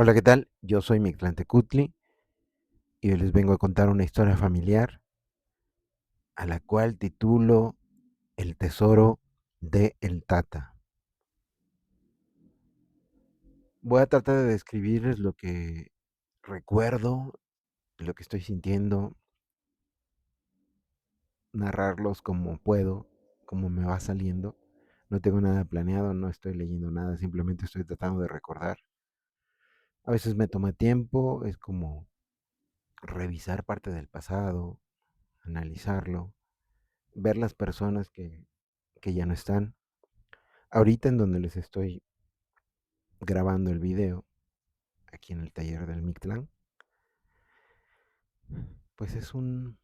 Hola, ¿qué tal? Yo soy Mictlantecutli y hoy les vengo a contar una historia familiar a la cual titulo El tesoro de El Tata. Voy a tratar de describirles lo que recuerdo, lo que estoy sintiendo, narrarlos como puedo, como me va saliendo. No tengo nada planeado, no estoy leyendo nada, simplemente estoy tratando de recordar. A veces me toma tiempo, es como revisar parte del pasado, analizarlo, ver las personas que ya no están. Ahorita en donde les estoy grabando el video, aquí en el taller del Mictlán, pues es un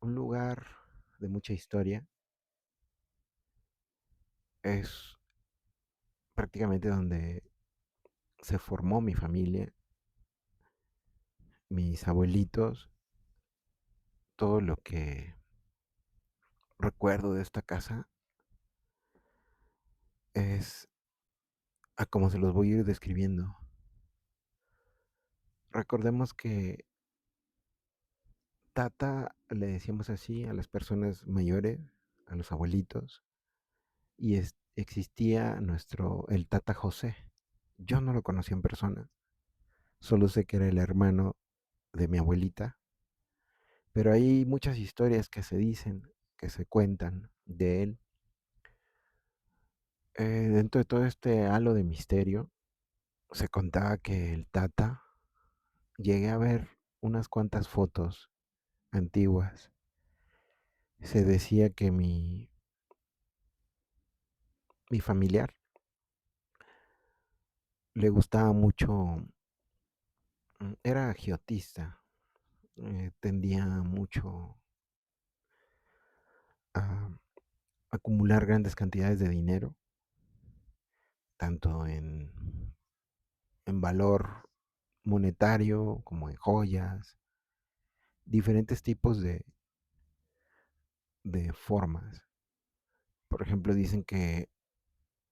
lugar de mucha historia. Es prácticamente donde se formó mi familia, mis abuelitos, todo lo que recuerdo de esta casa es a como se los voy a ir describiendo. Recordemos que tata le decíamos así a las personas mayores, a los abuelitos, y existía el tata José. Yo no lo conocí en persona, solo sé que era el hermano de mi abuelita, pero hay muchas historias que se dicen, que se cuentan de él. Dentro de todo este halo de misterio, se contaba que el tata, llegué a ver unas cuantas fotos antiguas. Se decía que mi familiar le gustaba mucho, era agiotista, tendía mucho a acumular grandes cantidades de dinero, tanto en valor monetario como en joyas, diferentes tipos de formas. Por ejemplo, dicen que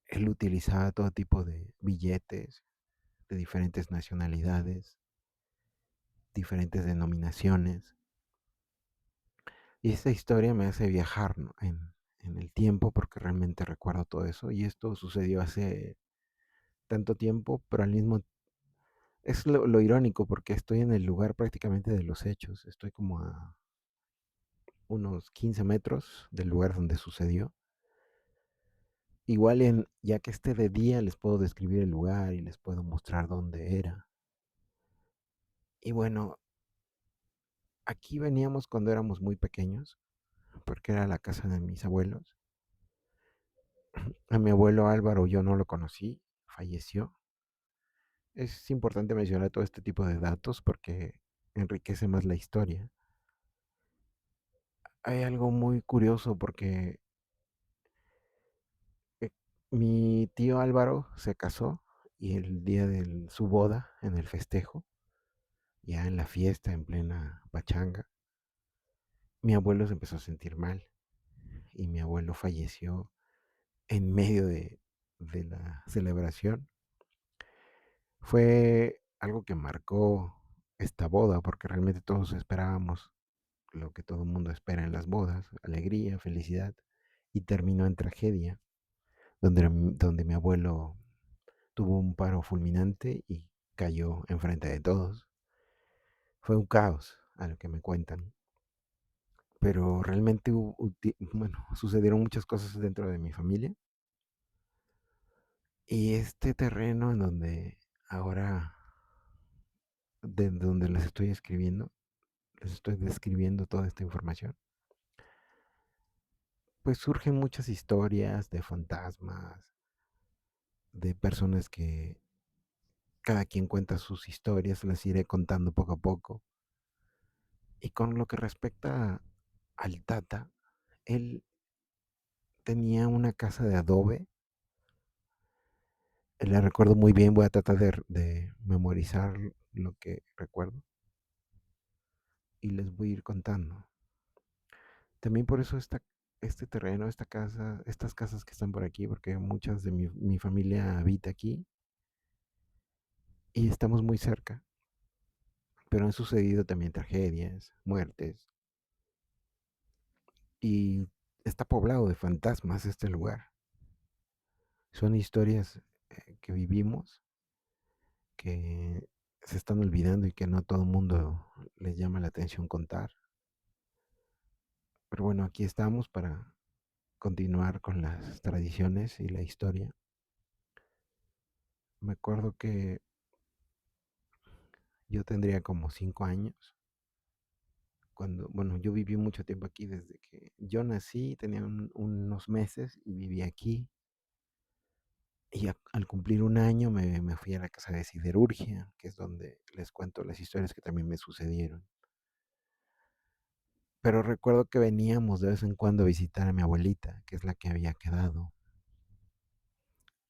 él utilizaba todo tipo de billetes de diferentes nacionalidades, diferentes denominaciones. Y esta historia me hace viajar, ¿no? en el tiempo porque realmente recuerdo todo eso. Y esto sucedió hace tanto tiempo, pero al mismo es lo irónico porque estoy en el lugar prácticamente de los hechos. Estoy como a unos 15 metros del lugar donde sucedió. Igual ya que esté de día les puedo describir el lugar y les puedo mostrar dónde era. Y bueno, aquí veníamos cuando éramos muy pequeños, porque era la casa de mis abuelos. A mi abuelo Álvaro yo no lo conocí, falleció. Es importante mencionar todo este tipo de datos porque enriquece más la historia. Hay algo muy curioso porque eh, mi tío Álvaro se casó y el día de su boda, en el festejo, ya en la fiesta, en plena pachanga, mi abuelo se empezó a sentir mal y mi abuelo falleció en medio de la celebración. Fue algo que marcó esta boda porque realmente todos esperábamos lo que todo el mundo espera en las bodas, alegría, felicidad, y terminó en tragedia, donde mi abuelo tuvo un paro fulminante y cayó enfrente de todos. Fue un caos a lo que me cuentan, pero realmente bueno, sucedieron muchas cosas dentro de mi familia y este terreno en donde ahora, de donde les estoy escribiendo, les estoy describiendo toda esta información, pues surgen muchas historias de fantasmas, de personas que cada quien cuenta sus historias, las iré contando poco a poco. Y con lo que respecta al Tata, él tenía una casa de adobe. La recuerdo muy bien, voy a tratar de memorizar lo que recuerdo y les voy a ir contando. También por eso este terreno, esta casa, estas casas que están por aquí, porque muchas de mi familia habita aquí, y estamos muy cerca, pero han sucedido también tragedias, muertes, y está poblado de fantasmas este lugar. Son historias que vivimos, que se están olvidando y que no todo el mundo les llama la atención contar. Pero bueno, aquí estamos para continuar con las tradiciones y la historia. Me acuerdo que yo tendría como 5 años cuando, bueno, yo viví mucho tiempo aquí desde que yo nací, tenía unos meses y viví aquí. Y al cumplir un año me fui a la casa de siderurgia, que es donde les cuento las historias que también me sucedieron. Pero recuerdo que veníamos de vez en cuando a visitar a mi abuelita, que es la que había quedado.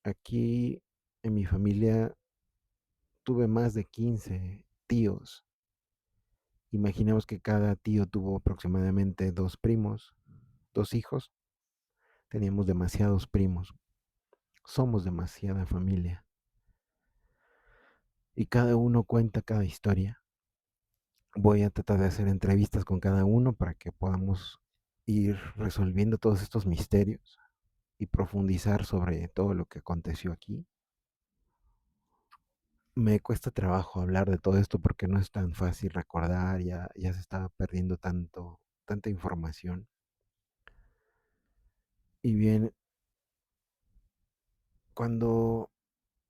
Aquí en mi familia tuve más de 15 tíos. Imaginemos que cada tío tuvo aproximadamente 2 primos, 2 hijos. Teníamos demasiados primos. Somos demasiada familia. Y cada uno cuenta cada historia. Voy a tratar de hacer entrevistas con cada uno para que podamos ir resolviendo todos estos misterios y profundizar sobre todo lo que aconteció aquí. Me cuesta trabajo hablar de todo esto porque no es tan fácil recordar, ya se está perdiendo tanta información. Y bien, cuando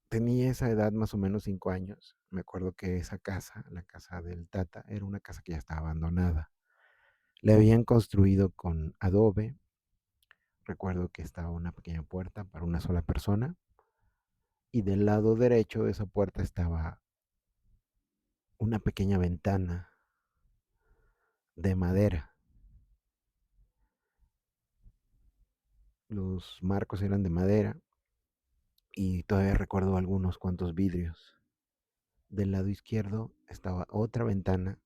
tenía esa edad, más o menos 5 años, me acuerdo que esa casa, la casa del Tata, era una casa que ya estaba abandonada. Le habían construido con adobe. Recuerdo que estaba una pequeña puerta para una sola persona y del lado derecho de esa puerta estaba una pequeña ventana de madera. Los marcos eran de madera y todavía recuerdo algunos cuantos vidrios. Del lado izquierdo estaba otra ventana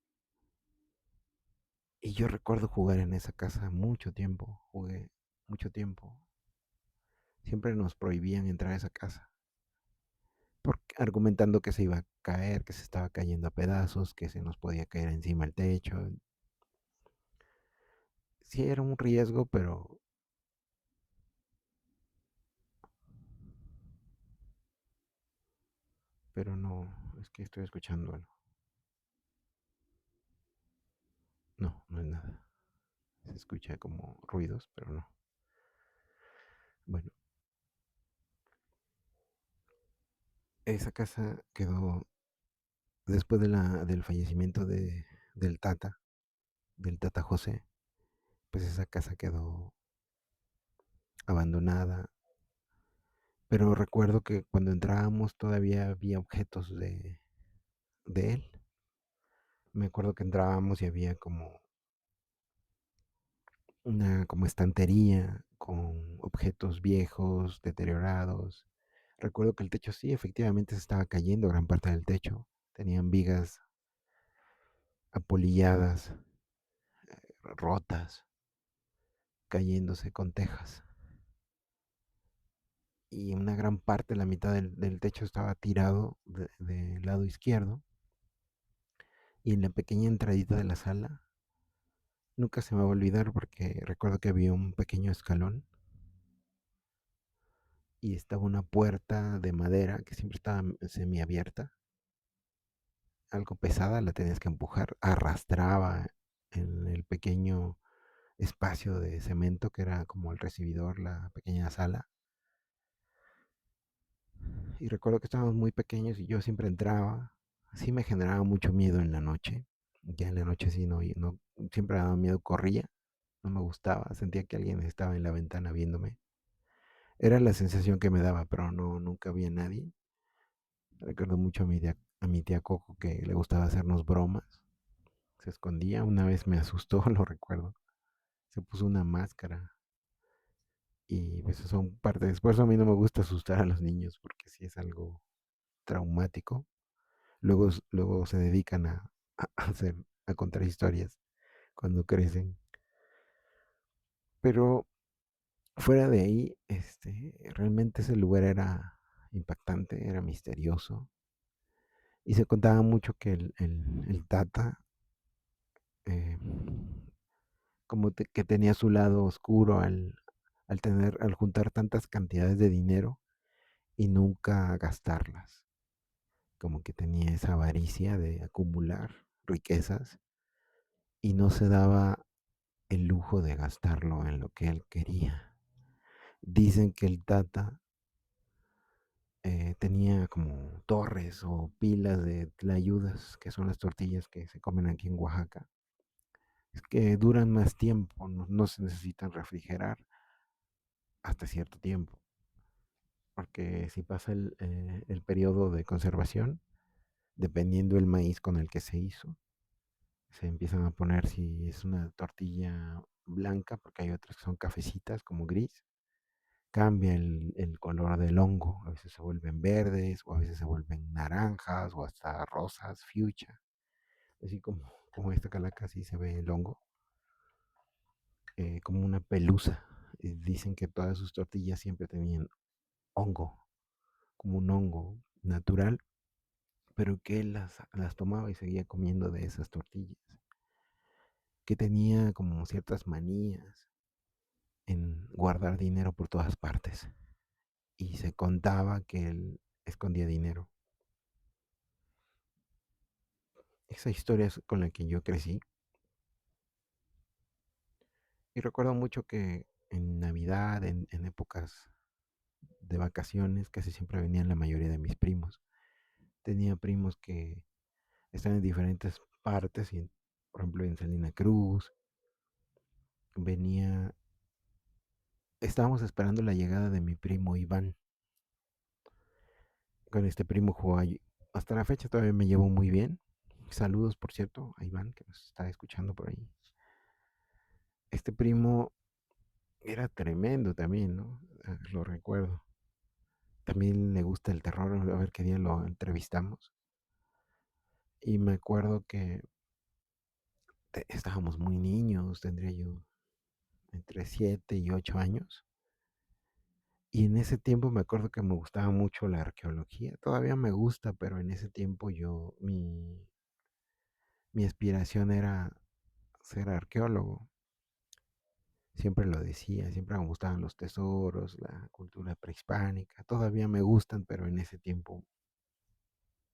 y yo recuerdo jugar en esa casa mucho tiempo. Jugué mucho tiempo. Siempre nos prohibían entrar a esa casa, argumentando que se iba a caer, que se estaba cayendo a pedazos, que se nos podía caer encima el techo. Sí era un riesgo, pero no, es que estoy escuchando algo. No, no es nada. Se escucha como ruidos, pero no. Bueno, esa casa quedó después del fallecimiento del Tata José, pues esa casa quedó abandonada. Pero recuerdo que cuando entrábamos todavía había objetos de él. Me acuerdo que entrábamos y había como una como estantería con objetos viejos, deteriorados. Recuerdo que el techo sí, efectivamente se estaba cayendo gran parte del techo. Tenían vigas apolilladas, rotas, cayéndose con tejas. Y una gran parte, la mitad del techo estaba tirado del lado izquierdo. Y en la pequeña entradita de la sala, nunca se me va a olvidar porque recuerdo que había un pequeño escalón y estaba una puerta de madera que siempre estaba semiabierta, algo pesada, la tenías que empujar, arrastraba en el pequeño espacio de cemento que era como el recibidor, la pequeña sala. Y recuerdo que estábamos muy pequeños y yo siempre entraba. Sí me generaba mucho miedo en la noche. Ya en la noche sí no siempre me daba miedo, corría, no me gustaba, sentía que alguien estaba en la ventana viéndome. Era la sensación que me daba, pero no, nunca había nadie. Recuerdo mucho a mi tía Coco que le gustaba hacernos bromas. Se escondía, una vez me asustó, lo recuerdo. Se puso una máscara y pues eso son partes. Por eso a mí no me gusta asustar a los niños porque sí es algo traumático. Luego se dedican a contar historias cuando crecen. Pero fuera de ahí, realmente ese lugar era impactante, era misterioso. Y se contaba mucho que el Tata, eh, que tenía su lado oscuro al juntar tantas cantidades de dinero y nunca gastarlas. Como que tenía esa avaricia de acumular riquezas y no se daba el lujo de gastarlo en lo que él quería. Dicen que el Tata tenía como torres o pilas de tlayudas, que son las tortillas que se comen aquí en Oaxaca, es que duran más tiempo, no se necesitan refrigerar hasta cierto tiempo, porque si pasa el periodo de conservación, dependiendo del maíz con el que se hizo, se empiezan a poner si es una tortilla blanca, porque hay otras que son cafecitas como gris, cambia el color del hongo, a veces se vuelven verdes o a veces se vuelven naranjas o hasta rosas, fuchsia, así como esta calaca así se ve el hongo, como una pelusa. Y dicen que todas sus tortillas siempre tenían hongo, como un hongo natural, pero que él las tomaba y seguía comiendo de esas tortillas, que tenía como ciertas manías en guardar dinero por todas partes y se contaba que él escondía dinero. Esa historia es con la que yo crecí y recuerdo mucho que en Navidad, en épocas de vacaciones, casi siempre venían la mayoría de mis primos. Tenía primos que están en diferentes partes, y por ejemplo en Salina Cruz, venía, estábamos esperando la llegada de mi primo Iván. Con este primo jugó hasta la fecha todavía me llevo muy bien. Saludos, por cierto, a Iván, que nos está escuchando por ahí. Este primo era tremendo también, ¿no? Lo recuerdo. También le gusta el terror, a ver qué día lo entrevistamos. Y me acuerdo que estábamos muy niños, tendría yo entre 7 y 8 años. Y en ese tiempo me acuerdo que me gustaba mucho la arqueología. Todavía me gusta, pero en ese tiempo mi aspiración era ser arqueólogo. Siempre lo decía, siempre me gustaban los tesoros, la cultura prehispánica. Todavía me gustan, pero en ese tiempo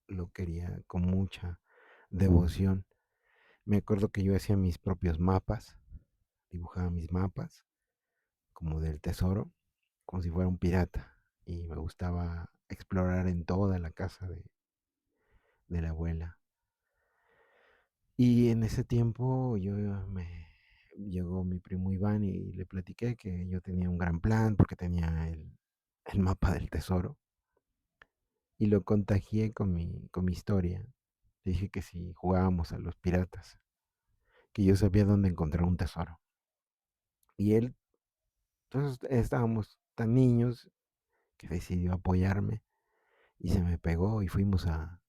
lo quería con mucha devoción. Me acuerdo que yo hacía mis propios mapas, dibujaba mis mapas como del tesoro, como si fuera un pirata. Y me gustaba explorar en toda la casa de la abuela. Y en ese tiempo llegó mi primo Iván y le platiqué que yo tenía un gran plan porque tenía el mapa del tesoro. Y lo contagié con mi historia. Le dije que si jugábamos a los piratas, que yo sabía dónde encontrar un tesoro. Y él, entonces estábamos tan niños que decidió apoyarme y se me pegó y fuimos a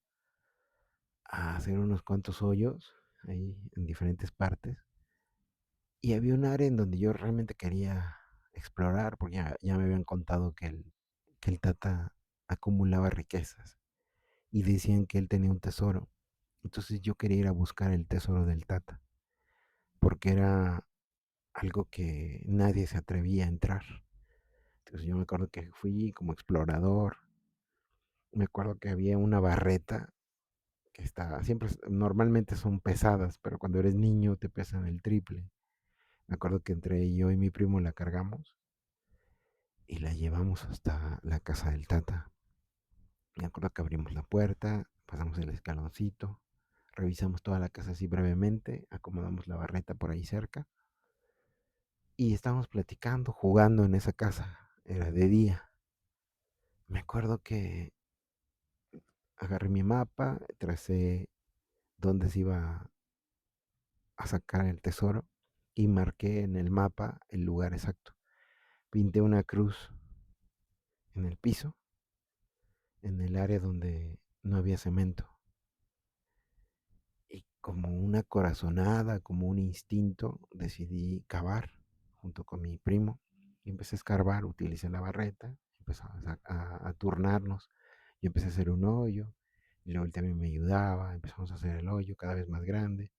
hacer unos cuantos hoyos ahí en diferentes partes. Y había un área en donde yo realmente quería explorar porque ya me habían contado que el Tata acumulaba riquezas y decían que él tenía un tesoro. Entonces yo quería ir a buscar el tesoro del Tata porque era algo que nadie se atrevía a entrar. Entonces yo me acuerdo que fui como explorador. Me acuerdo que había una barreta que está, siempre, normalmente son pesadas, pero cuando eres niño te pesan el triple. Me acuerdo que entre yo y mi primo la cargamos y la llevamos hasta la casa del Tata. Me acuerdo que abrimos la puerta, pasamos el escaloncito, revisamos toda la casa así brevemente, acomodamos la barreta por ahí cerca y estábamos platicando, jugando en esa casa. Era de día. Me acuerdo que agarré mi mapa, tracé dónde se iba a sacar el tesoro y marqué en el mapa el lugar exacto. Pinté una cruz en el piso, en el área donde no había cemento. Y como una corazonada, como un instinto, decidí cavar junto con mi primo. Y empecé a escarbar, utilicé la barreta, empezamos a turnarnos. Yo empecé a hacer un hoyo, Y luego él también me ayudaba, empezamos a hacer el hoyo cada vez más grande,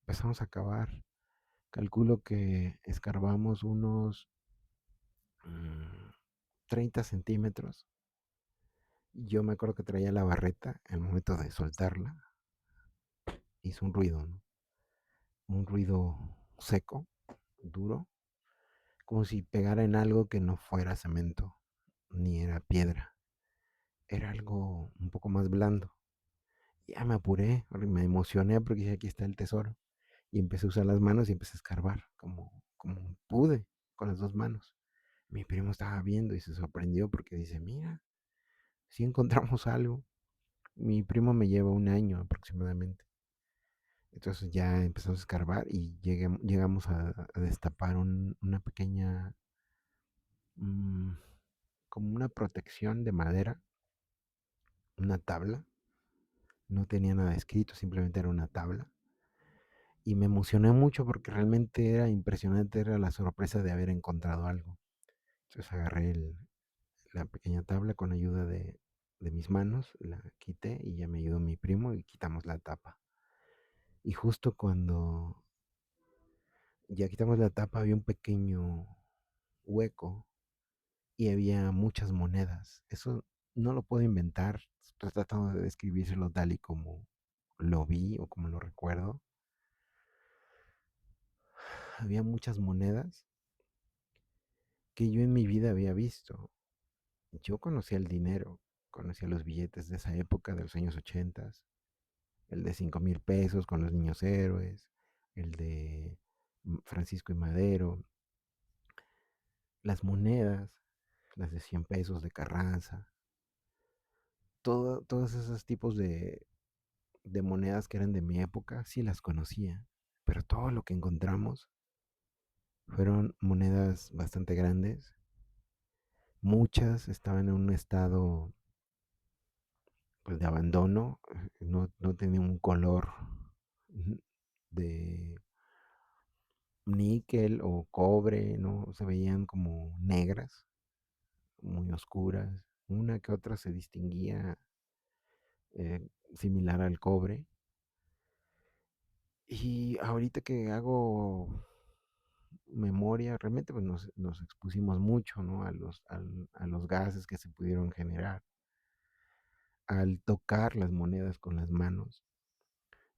empezamos a cavar. Calculo que escarbamos unos 30 centímetros. Yo me acuerdo que traía la barreta, al momento de soltarla, hizo un ruido, ¿no? Un ruido seco, duro, como si pegara en algo que no fuera cemento, ni era piedra, era algo un poco más blando. Ya me apuré, me emocioné porque dije, aquí está el tesoro. Y empecé a usar las manos y empecé a escarbar, como pude, con las dos manos. Mi primo estaba viendo y se sorprendió porque dice, mira, si encontramos algo. Mi primo me lleva un año aproximadamente. Entonces ya empezamos a escarbar y llegamos a destapar una pequeña, mm, como una protección de madera, una tabla. No tenía nada escrito, simplemente era una tabla. Y me emocioné mucho porque realmente era impresionante, era la sorpresa de haber encontrado algo. Entonces agarré la pequeña tabla con ayuda de mis manos, la quité y ya me ayudó mi primo y quitamos la tapa. Y justo cuando ya quitamos la tapa había un pequeño hueco y había muchas monedas. Eso no lo puedo inventar, estoy tratando de describírselo tal y como lo vi o como lo recuerdo. Había muchas monedas que yo en mi vida había visto. Yo conocía el dinero, conocía los billetes de esa época, de los años 80, el de 5,000 pesos con los niños héroes, el de Francisco y Madero, las monedas, las de 100 pesos de Carranza, todos esos tipos de monedas que eran de mi época, sí las conocía, pero todo lo que encontramos fueron monedas bastante grandes. Muchas estaban en un estado pues de abandono, no tenía un color de níquel o cobre, no se veían como negras, muy oscuras. Una que otra se distinguía similar al cobre. Y ahorita que hago memoria, realmente pues nos expusimos mucho, ¿no? A los gases que se pudieron generar al tocar las monedas con las manos.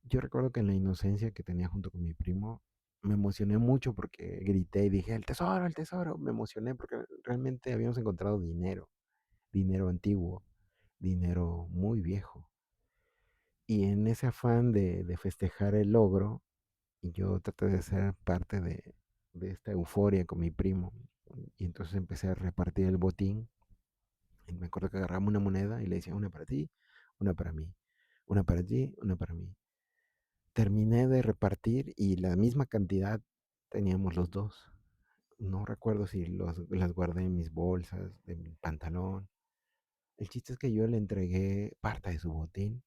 Yo recuerdo que en la inocencia que tenía junto con mi primo, me emocioné mucho porque grité y dije, el tesoro, el tesoro. Me emocioné porque realmente habíamos encontrado dinero, dinero antiguo, dinero muy viejo. Y en ese afán de festejar el logro, yo traté de ser parte de esta euforia con mi primo. Y entonces empecé a repartir el botín. Y me acuerdo que agarramos una moneda y le decía, una para ti, una para mí, una para ti, una para mí. Terminé de repartir y la misma cantidad teníamos los dos. No recuerdo si las guardé en mis bolsas, de mi pantalón. El chiste es que yo le entregué parte de su botín.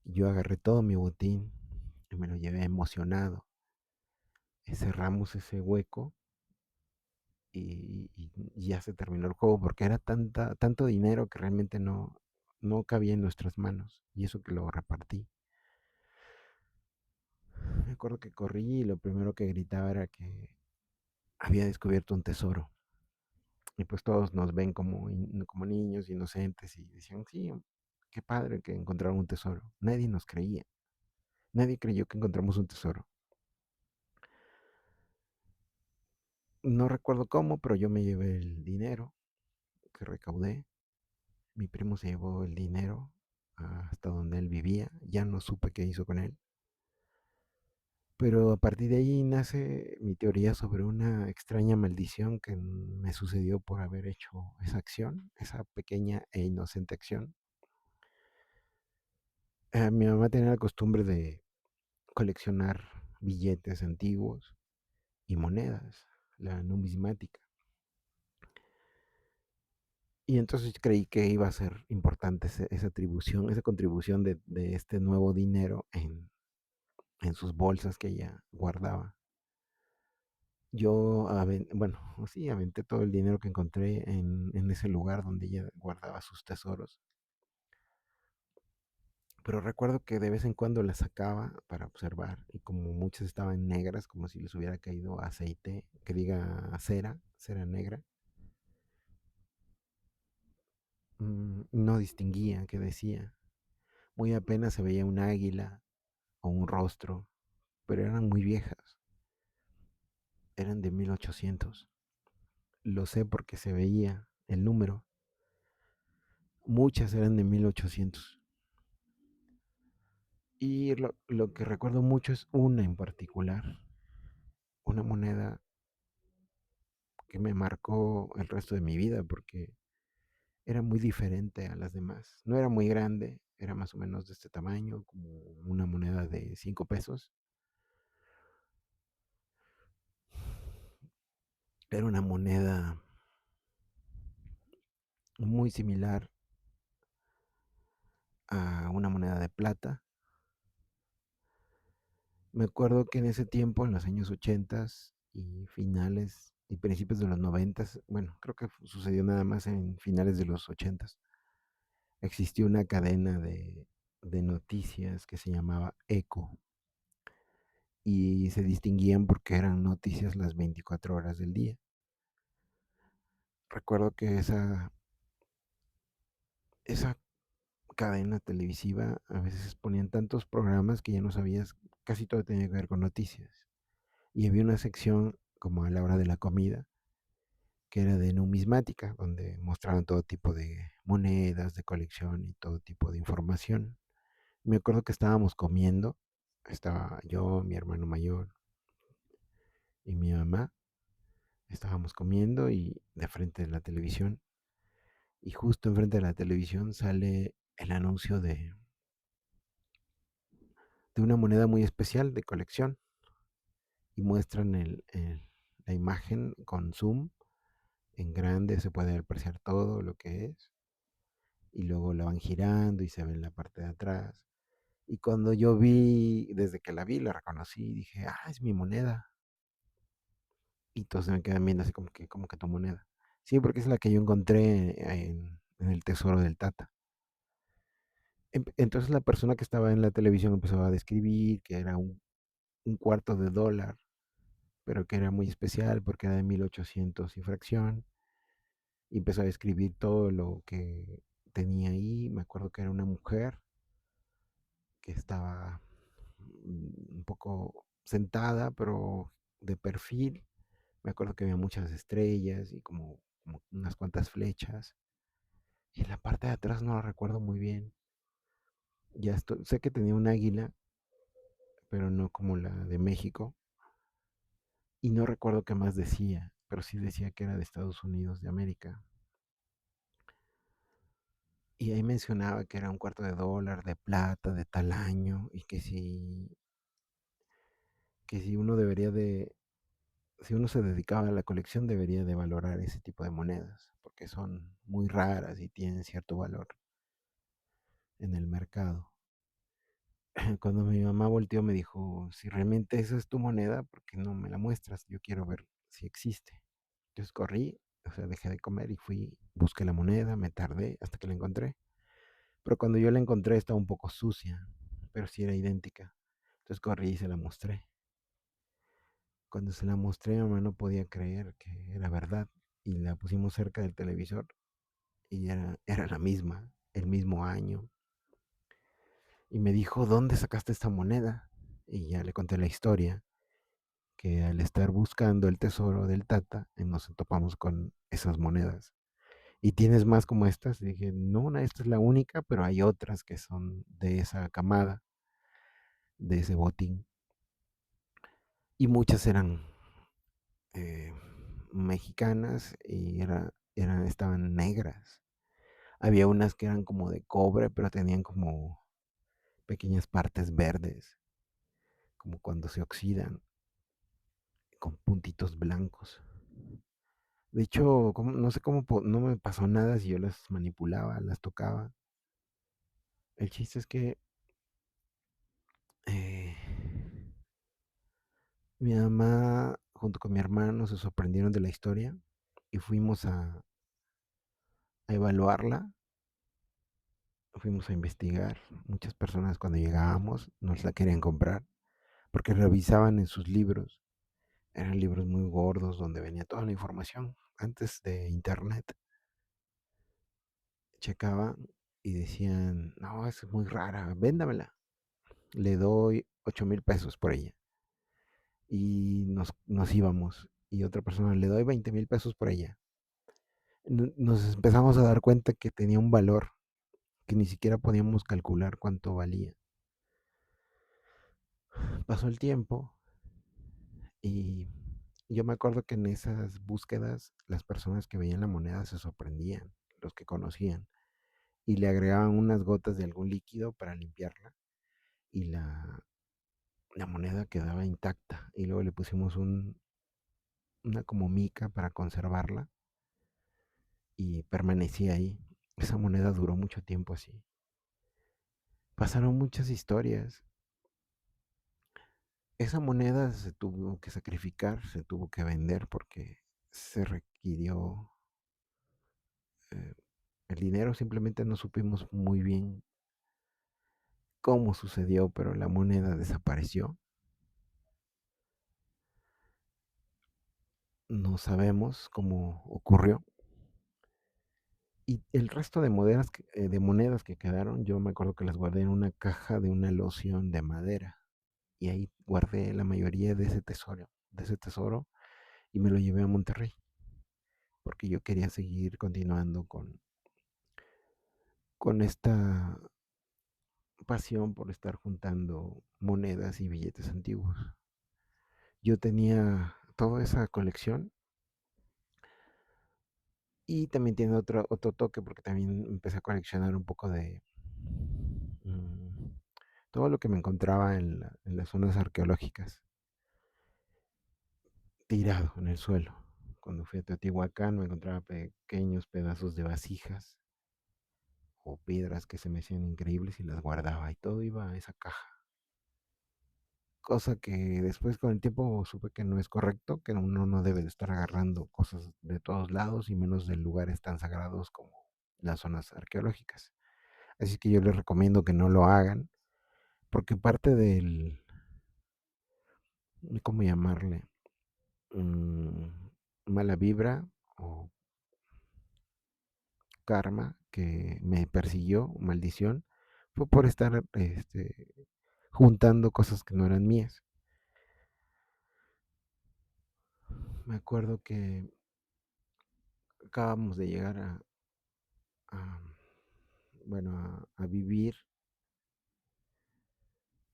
Yo agarré todo mi botín y me lo llevé emocionado. Y cerramos ese hueco y ya se terminó el juego porque era tanto dinero que realmente no cabía en nuestras manos. Y eso que lo repartí. Me acuerdo que corrí y lo primero que gritaba era que había descubierto un tesoro. Y pues todos nos ven como niños inocentes y decían, sí, qué padre que encontraron un tesoro. Nadie nos creía. Nadie creyó que encontramos un tesoro. No recuerdo cómo, pero yo me llevé el dinero que recaudé. Mi primo se llevó el dinero hasta donde él vivía. Ya no supe qué hizo con él. Pero a partir de ahí nace mi teoría sobre una extraña maldición que me sucedió por haber hecho esa acción, esa pequeña e inocente acción. Mi mamá tenía la costumbre de coleccionar billetes antiguos y monedas, la numismática. Y entonces creí que iba a ser importante esa atribución, esa contribución de este nuevo dinero en sus bolsas que ella guardaba. Yo, bueno, sí, aventé todo el dinero que encontré en ese lugar donde ella guardaba sus tesoros. pero recuerdo que de vez en cuando las sacaba para observar y como muchas estaban negras, como si les hubiera caído aceite, que diga cera, cera negra, no distinguía qué decía. Muy apenas se veía un águila o un rostro, pero eran muy viejas, eran de 1800. Lo sé porque se veía el número. Muchas eran de 1800. Y lo que recuerdo mucho es una en particular, una moneda que me marcó el resto de mi vida porque era muy diferente a las demás. No era muy grande, era más o menos de este tamaño, como una moneda de 5 pesos. Era una moneda muy similar a una moneda de plata. Me acuerdo que en ese tiempo, en los años 80 y finales y principios de los 90, bueno, creo que sucedió nada más en finales de los 80, existió una cadena de noticias que se llamaba Eco y se distinguían porque eran noticias las 24 horas del día. Recuerdo que esa cadena televisiva a veces ponían tantos programas que ya no sabías, casi todo tenía que ver con noticias. Y había una sección como a la hora de la comida que era de numismática, donde mostraban todo tipo de monedas, de colección y todo tipo de información. Me acuerdo que estábamos comiendo, estaba yo, mi hermano mayor y mi mamá, estábamos comiendo y de frente de la televisión, y justo enfrente de la televisión sale el anuncio de una moneda muy especial de colección y muestran la imagen con zoom en grande, se puede apreciar todo lo que es, y luego la van girando y se ve en la parte de atrás. Y cuando yo vi, desde que la vi, la reconocí, dije, ah, es mi moneda. Y todos se me quedan viendo así como que tu moneda. Sí, porque es la que yo encontré en el tesoro del Tata. Entonces la persona que estaba en la televisión empezó a describir que era un cuarto de dólar, pero que era muy especial porque era de 1800 y fracción. Y empezó a describir todo lo que tenía ahí. Me acuerdo que era una mujer que estaba un poco sentada, pero de perfil. Me acuerdo que había muchas estrellas y como unas cuantas flechas. Y en la parte de atrás no lo recuerdo muy bien. Sé que tenía un águila, pero no como la de México. Y no recuerdo qué más decía, pero sí decía que era de Estados Unidos de América. Y ahí mencionaba que era un cuarto de dólar de plata de tal año y que si uno debería de, si uno se dedicaba a la colección debería de valorar ese tipo de monedas, porque son muy raras y tienen cierto valor en el mercado. Cuando mi mamá volteó me dijo, si realmente esa es tu moneda, ¿por qué no me la muestras? Yo quiero ver si existe. Entonces corrí, o sea, dejé de comer y fui, busqué la moneda, me tardé hasta que la encontré. Pero cuando yo la encontré estaba un poco sucia, pero sí era idéntica. Entonces corrí y se la mostré. Cuando se la mostré, mi mamá no podía creer que era verdad. Y la pusimos cerca del televisor y era la misma, el mismo año. Y me dijo, ¿dónde sacaste esta moneda? Y ya le conté la historia, que al estar buscando el tesoro del Tata, nos topamos con esas monedas. ¿Y tienes más como estas? Y dije, no, esta es la única, pero hay otras que son de esa camada, de ese botín. Y muchas eran eh, mexicanas y estaban negras. Había unas que eran como de cobre, pero tenían como pequeñas partes verdes, como cuando se oxidan, con puntitos blancos. De hecho, no sé cómo, no me pasó nada si yo las manipulaba, las tocaba. El chiste es que eh, mi mamá junto con mi hermano se sorprendieron de la historia y fuimos a evaluarla fuimos a investigar. Muchas personas cuando llegábamos nos la querían comprar porque revisaban en sus libros. Eran libros muy gordos donde venía toda la información antes de internet. Checaban y decían, no, es muy rara, véndamela. Le doy 8,000 pesos por ella. Y nos íbamos. Y otra persona, le doy 20,000 pesos por ella. Nos empezamos a dar cuenta que tenía un valor que ni siquiera podíamos calcular cuánto valía. Pasó el tiempo y yo me acuerdo que en esas búsquedas las personas que veían la moneda se sorprendían, los que conocían, y le agregaban unas gotas de algún líquido para limpiarla y la moneda quedaba intacta. Y luego le pusimos una como mica para conservarla y permanecía ahí. Esa moneda duró mucho tiempo así. Pasaron muchas historias. Esa moneda se tuvo que sacrificar, se tuvo que vender porque se requirió eh, el dinero. Simplemente no supimos muy bien cómo sucedió, pero la moneda desapareció. No sabemos cómo ocurrió. Y el resto de monedas que quedaron, yo me acuerdo que las guardé en una caja de una loción de madera. Y ahí guardé la mayoría de ese tesoro, y me lo llevé a Monterrey, porque yo quería seguir continuando con esta pasión por estar juntando monedas y billetes antiguos. Yo tenía toda esa colección y también tiene otro toque porque también empecé a coleccionar un poco de mm, todo lo que me encontraba en las zonas arqueológicas, tirado en el suelo. Cuando fui a Teotihuacán me encontraba pequeños pedazos de vasijas o piedras que se me hacían increíbles y las guardaba y todo iba a esa caja. Cosa que después con el tiempo supe que no es correcto, que uno no debe de estar agarrando cosas de todos lados y menos de lugares tan sagrados como las zonas arqueológicas. Así que yo les recomiendo que no lo hagan, porque parte del, ¿cómo llamarle? Mm, Mala vibra o karma que me persiguió, maldición, fue por estar juntando cosas que no eran mías. Me acuerdo que acabamos de llegar a, bueno, a vivir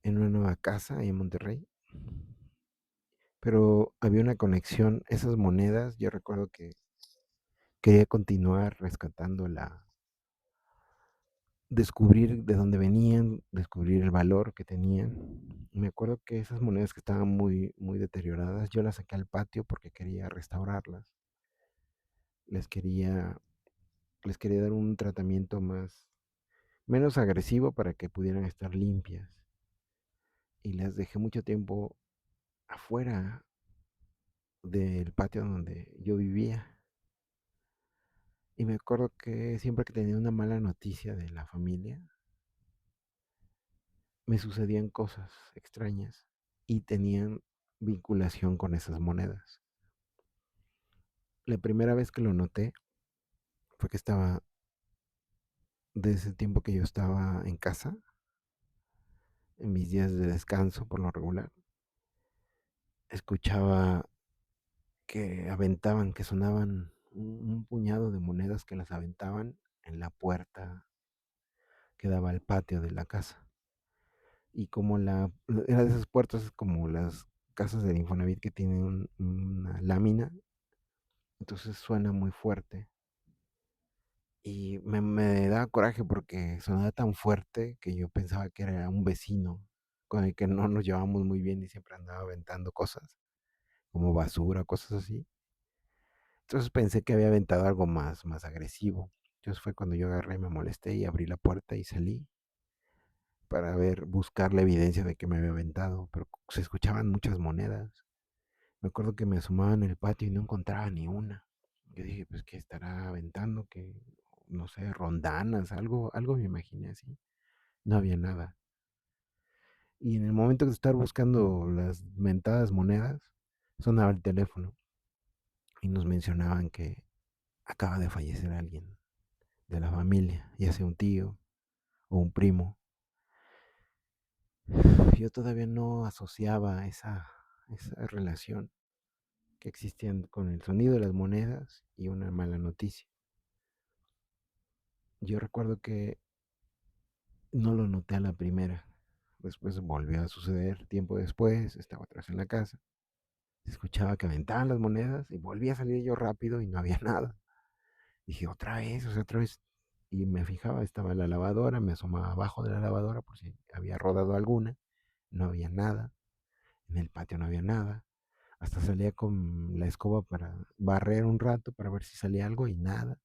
en una nueva casa ahí en Monterrey, pero había una conexión. Esas monedas, yo recuerdo que quería continuar descubrir de dónde venían, descubrir el valor que tenían. Me acuerdo que esas monedas que estaban muy, muy deterioradas, yo las saqué al patio porque quería restaurarlas. Les quería, les quería dar un tratamiento menos agresivo para que pudieran estar limpias. Y las dejé mucho tiempo afuera del patio donde yo vivía. Y me acuerdo que siempre que tenía una mala noticia de la familia, me sucedían cosas extrañas y tenían vinculación con esas monedas. La primera vez que lo noté fue que estaba, desde ese tiempo que yo estaba en casa, en mis días de descanso por lo regular, escuchaba que aventaban, que sonaban un puñado de monedas que las aventaban en la puerta que daba al patio de la casa. Y como era de esas puertas como las casas del Infonavit que tienen una lámina, entonces suena muy fuerte. Y me daba coraje porque sonaba tan fuerte que yo pensaba que era un vecino con el que no nos llevábamos muy bien y siempre andaba aventando cosas, como basura, cosas así. Entonces pensé que había aventado algo más agresivo. Entonces fue cuando yo agarré, me molesté y abrí la puerta y salí para buscar la evidencia de que me había aventado, pero se escuchaban muchas monedas. Me acuerdo que me asomaba en el patio y no encontraba ni una. Yo dije, pues, ¿qué estará aventando? Que no sé, rondanas, algo me imaginé así. No había nada. Y en el momento de estar buscando las mentadas monedas, sonaba el teléfono y nos mencionaban que acaba de fallecer alguien de la familia, ya sea un tío o un primo. Yo todavía no asociaba esa relación que existía con el sonido de las monedas y una mala noticia. Yo recuerdo que no lo noté a la primera. Después volvió a suceder tiempo después, estaba atrás en la casa. Se escuchaba que aventaban las monedas y volví a salir yo rápido y no había nada. Dije, otra vez, o sea, otra vez. Y me fijaba, estaba la lavadora, me asomaba abajo de la lavadora por si había rodado alguna. No había nada. En el patio no había nada. Hasta salía con la escoba para barrer un rato para ver si salía algo y nada.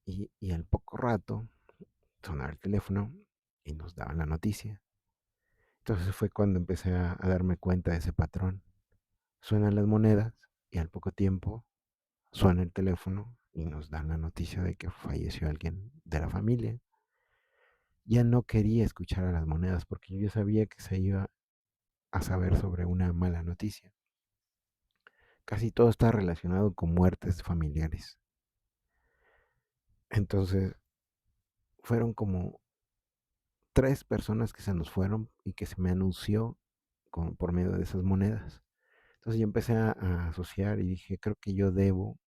Y al poco rato sonaba el teléfono y nos daban la noticia. Entonces fue cuando empecé a darme cuenta de ese patrón. Suenan las monedas y al poco tiempo suena el teléfono y nos dan la noticia de que falleció alguien de la familia. Ya no quería escuchar a las monedas porque yo sabía que se iba a saber sobre una mala noticia. Casi todo está relacionado con muertes familiares. Entonces fueron como 3 personas que se nos fueron y que se me anunció por medio de esas monedas. Entonces yo empecé a asociar y dije, creo que yo debo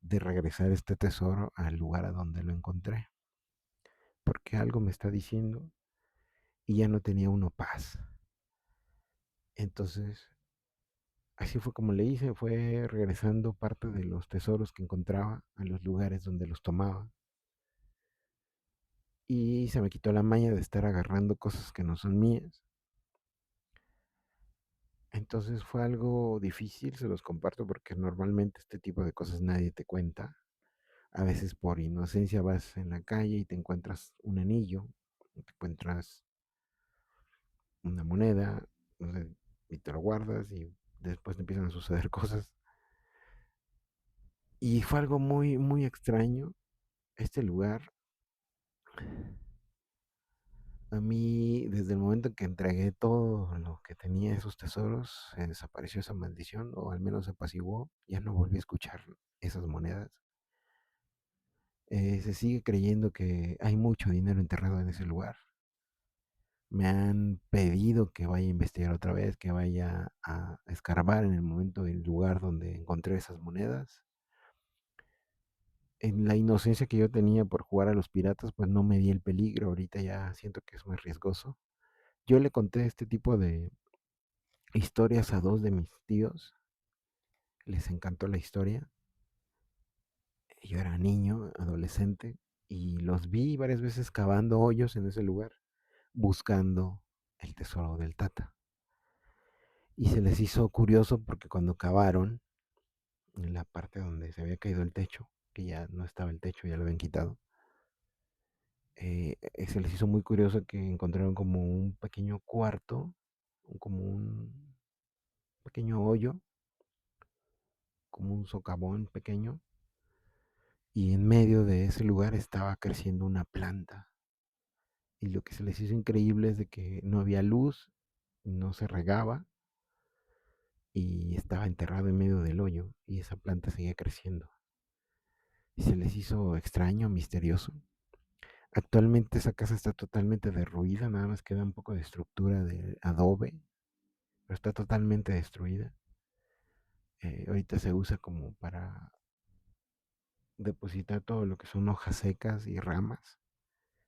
de regresar este tesoro al lugar a donde lo encontré, porque algo me está diciendo y ya no tenía uno paz. Entonces, así fue como le hice, fue regresando parte de los tesoros que encontraba a los lugares donde los tomaba. Y se me quitó la maña de estar agarrando cosas que no son mías. Entonces fue algo difícil, se los comparto porque normalmente este tipo de cosas nadie te cuenta. A veces por inocencia vas en la calle y te encuentras un anillo, te encuentras una moneda, no sé, y te lo guardas y después te empiezan a suceder cosas. Y fue algo muy, muy extraño. Este lugar, a mí, desde el momento en que entregué todo lo que tenía esos tesoros, desapareció esa maldición, o al menos se apaciguó. Ya no volví a escuchar esas monedas. Se sigue creyendo que hay mucho dinero enterrado en ese lugar. Me han pedido que vaya a investigar otra vez, que vaya a escarbar en el momento del lugar donde encontré esas monedas. En la inocencia que yo tenía por jugar a los piratas, pues no me di el peligro. Ahorita ya siento que es muy riesgoso. Yo le conté este tipo de historias a 2 de mis tíos. Les encantó la historia. Yo era niño, adolescente, y los vi varias veces cavando hoyos en ese lugar, buscando el tesoro del Tata. Y se les hizo curioso porque cuando cavaron en la parte donde se había caído el techo, que ya no estaba el techo, ya lo habían quitado, se les hizo muy curioso que encontraron como un pequeño cuarto, como un pequeño hoyo, como un socavón pequeño, y en medio de ese lugar estaba creciendo una planta. Y lo que se les hizo increíble es de que no había luz, no se regaba y estaba enterrado en medio del hoyo y esa planta seguía creciendo. Y se les hizo extraño, misterioso. Actualmente esa casa está totalmente derruida, nada más queda un poco de estructura de adobe, pero está totalmente destruida. Ahorita se usa como para depositar todo lo que son hojas secas y ramas.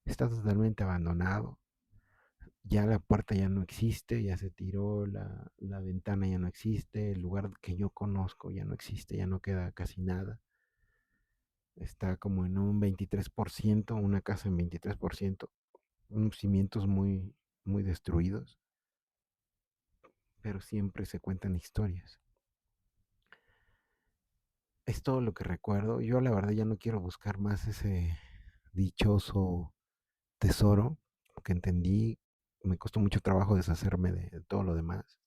Está totalmente abandonado. Ya la puerta ya no existe, ya se tiró, la ventana ya no existe, el lugar que yo conozco ya no existe, ya no queda casi nada. Está como en un 23%, una casa en 23%, unos cimientos muy, muy destruidos, pero siempre se cuentan historias. Es todo lo que recuerdo. Yo la verdad ya no quiero buscar más ese dichoso tesoro, que entendí, me costó mucho trabajo deshacerme de todo lo demás.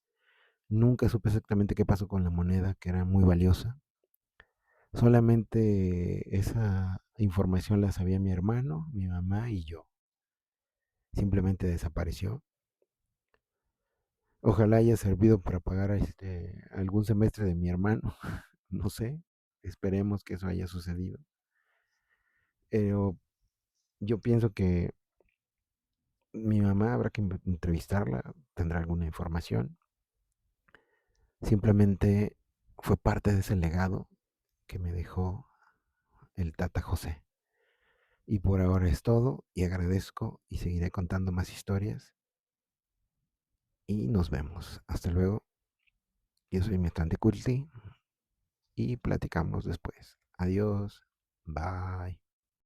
Nunca supe exactamente qué pasó con la moneda, que era muy valiosa. Solamente esa información la sabía mi hermano, mi mamá y yo. Simplemente desapareció. Ojalá haya servido para pagar algún semestre de mi hermano. No sé. Esperemos que eso haya sucedido. Pero yo pienso que mi mamá habrá que entrevistarla, tendrá alguna información. Simplemente fue parte de ese legado que me dejó el Tata José. Y por ahora es todo y agradezco y seguiré contando más historias y nos vemos. Hasta luego. Yo soy Metrante Culti y platicamos después. Adiós. Bye.